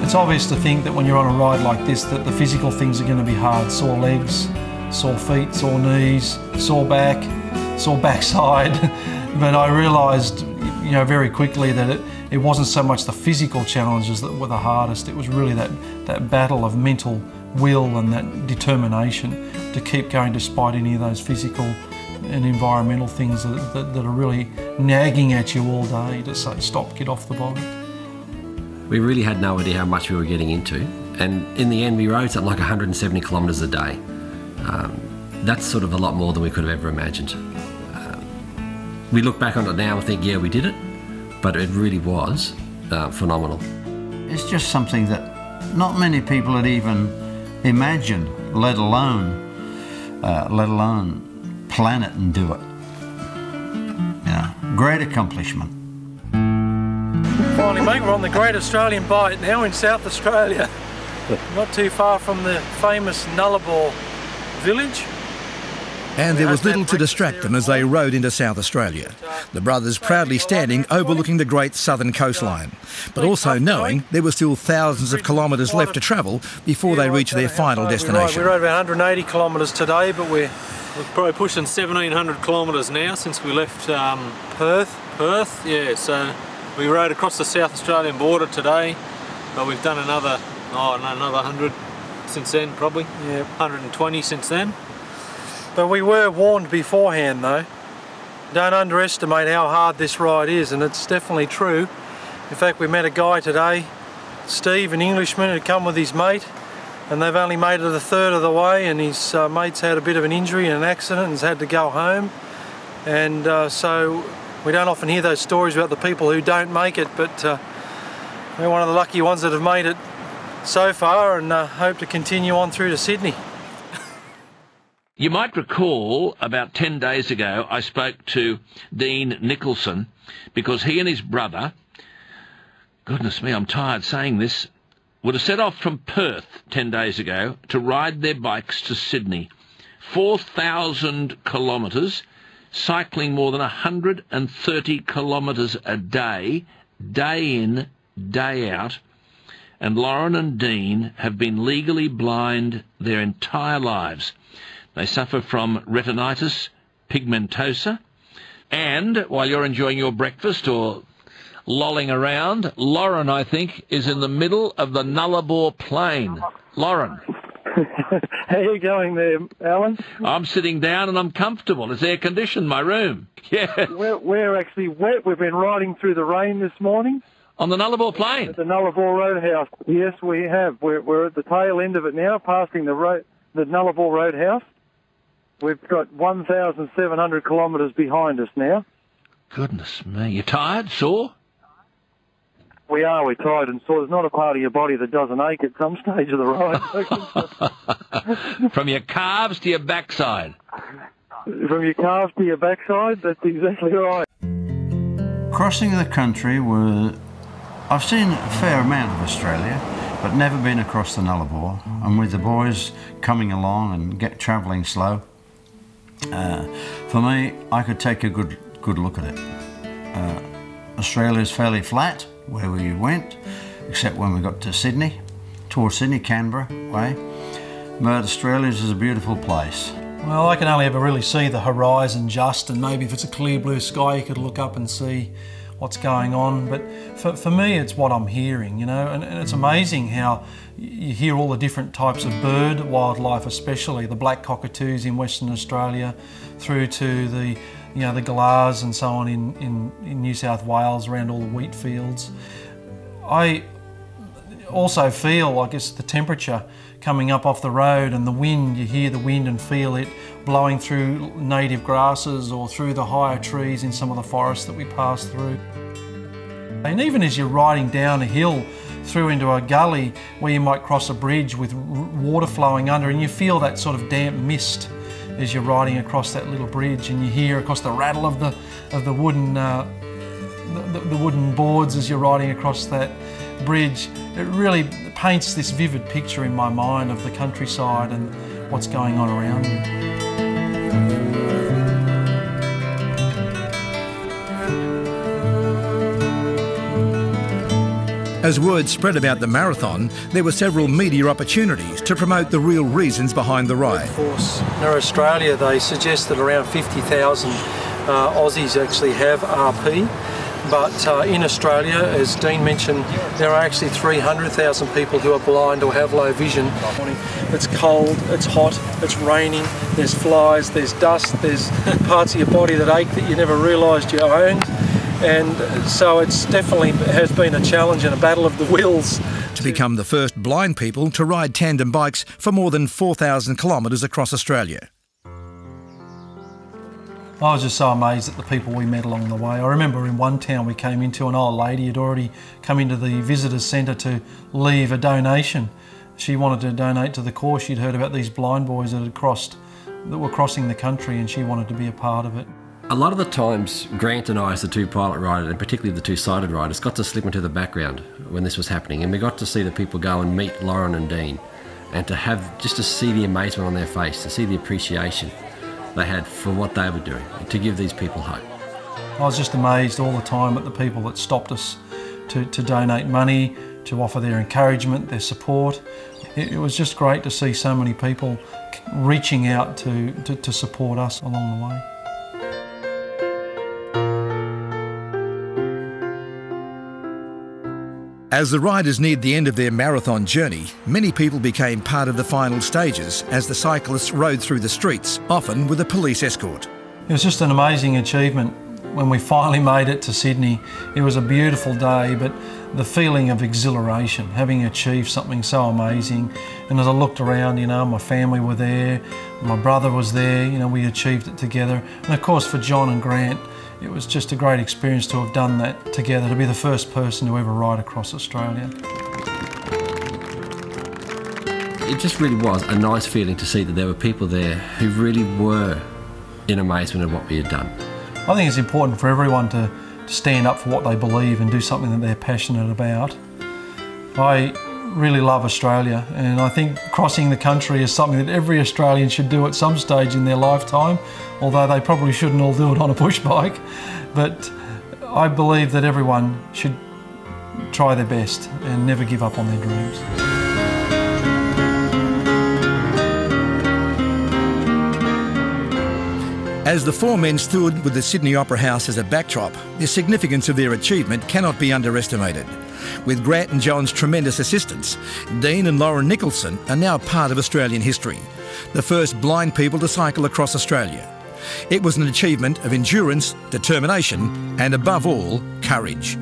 It's obvious to think that when you're on a ride like this that the physical things are going to be hard. Sore legs, sore feet, sore knees, sore back, sore backside. But I realised, you know, very quickly that it wasn't so much the physical challenges that were the hardest. It was really that battle of mental will and that determination to keep going despite any of those physical and environmental things that are really nagging at you all day to say, stop, get off the bike. We really had no idea how much we were getting into, and in the end we rode something like 170 kilometres a day. That's sort of a lot more than we could have ever imagined. We look back on it now and think, yeah, we did it, but it really was phenomenal. It's just something that not many people had even imagined, let alone plan it and do it. You know, great accomplishment. Finally, mate, we're on the Great Australian Bike now in South Australia. Not too far from the famous Nullarbor village. And there was little to distract them as they rode into South Australia. The brothers proudly standing overlooking the great southern coastline, but also knowing there were still thousands of kilometres left to travel before they reach their final destination. We rode about 180 kilometres today, but we're probably pushing 1,700 kilometres now since we left Perth, yeah, so we rode across the South Australian border today, but we've done another 100 since then, probably. Yeah, 120 since then. But we were warned beforehand though. Don't underestimate how hard this ride is, and it's definitely true. In fact, we met a guy today, Steve, an Englishman, who'd come with his mate, and they've only made it a third of the way, and his mate's had a bit of an injury and an accident and has had to go home. And so we don't often hear those stories about the people who don't make it, but we're one of the lucky ones that have made it so far, and hope to continue on through to Sydney. You might recall about 10 days ago I spoke to Dean Nicholson because he and his brother, goodness me, I'm tired saying this, would have set off from Perth 10 days ago to ride their bikes to Sydney. 4,000 kilometres, cycling more than 130 kilometres a day, day in, day out. And Lauren and Dean have been legally blind their entire lives. They suffer from retinitis pigmentosa, and while you're enjoying your breakfast or lolling around, Lauren, I think, is in the middle of the Nullarbor Plain. Lauren. How are you going there, Alan? I'm sitting down and I'm comfortable. It's air-conditioned, my room. Yeah. We're actually wet. We've been riding through the rain this morning. On the Nullarbor Plain? At the Nullarbor Roadhouse. Yes, we have. We're at the tail end of it now, passing the Nullarbor Roadhouse. We've got 1,700 kilometres behind us now. Goodness me. You tired? Sore? We are. We're tired and sore. There's not a part of your body that doesn't ache at some stage of the ride. From your calves to your backside? From your calves to your backside? That's exactly right. Crossing the country I've seen a fair amount of Australia, but never been across the Nullarbor. And with the boys coming along and travelling slow, for me, I could take a good look at it. Australia's fairly flat where we went, except when we got to Sydney, towards Sydney, Canberra way. But Australia's is a beautiful place. Well, I can only ever really see the horizon just, and maybe if it's a clear blue sky you could look up and see what's going on. But for me, it's what I'm hearing, you know, and it's amazing how you hear all the different types of bird, wildlife especially, the black cockatoos in Western Australia, through to the galahs and so on in New South Wales around all the wheat fields. I also feel, I guess, the temperature coming up off the road and the wind, you hear the wind and feel it blowing through native grasses or through the higher trees in some of the forests that we pass through. And even as you're riding down a hill through into a gully where you might cross a bridge with water flowing under, and you feel that sort of damp mist as you're riding across that little bridge, and you hear, of course, the rattle of the wooden boards as you're riding across that bridge. It really paints this vivid picture in my mind of the countryside and what's going on around me. As word spread about the marathon, there were several media opportunities to promote the real reasons behind the ride. Of course, in Australia they suggest that around 50,000 Aussies actually have RP. But in Australia, as Dean mentioned, there are actually 300,000 people who are blind or have low vision. It's cold, it's hot, it's raining, there's flies, there's dust, there's parts of your body that ache that you never realised you owned. And so it's definitely has been a challenge and a battle of the wills. To become the first blind people to ride tandem bikes for more than 4,000 kilometres across Australia. I was just so amazed at the people we met along the way. I remember in one town we came into, an old lady had already come into the visitors centre to leave a donation. She wanted to donate to the cause. She'd heard about these blind boys that were crossing the country, and she wanted to be a part of it. A lot of the times, Grant and I, as the two pilot riders, and particularly the two-sided riders, got to slip into the background when this was happening, and we got to see the people go and meet Lauren and Dean, and to see the amazement on their face, to see the appreciation they had for what they were doing, and to give these people hope. I was just amazed all the time at the people that stopped us to donate money, to offer their encouragement, their support. It was just great to see so many people reaching out to support us along the way. As the riders neared the end of their marathon journey, many people became part of the final stages as the cyclists rode through the streets, often with a police escort. It was just an amazing achievement when we finally made it to Sydney. It was a beautiful day, but the feeling of exhilaration, having achieved something so amazing. And as I looked around, you know, my family were there, my brother was there, you know, we achieved it together. And of course for John and Grant, it was just a great experience to have done that together, to be the first person to ever ride across Australia. It just really was a nice feeling to see that there were people there who really were in amazement at what we had done. I think it's important for everyone to stand up for what they believe and do something that they're passionate about. I really love Australia, and I think crossing the country is something that every Australian should do at some stage in their lifetime, although they probably shouldn't all do it on a push bike. But I believe that everyone should try their best and never give up on their dreams. As the four men stood with the Sydney Opera House as a backdrop, the significance of their achievement cannot be underestimated. With Grant and John's tremendous assistance, Dean and Lauren Nicholson are now part of Australian history, the first blind people to cycle across Australia. It was an achievement of endurance, determination and, above all, courage.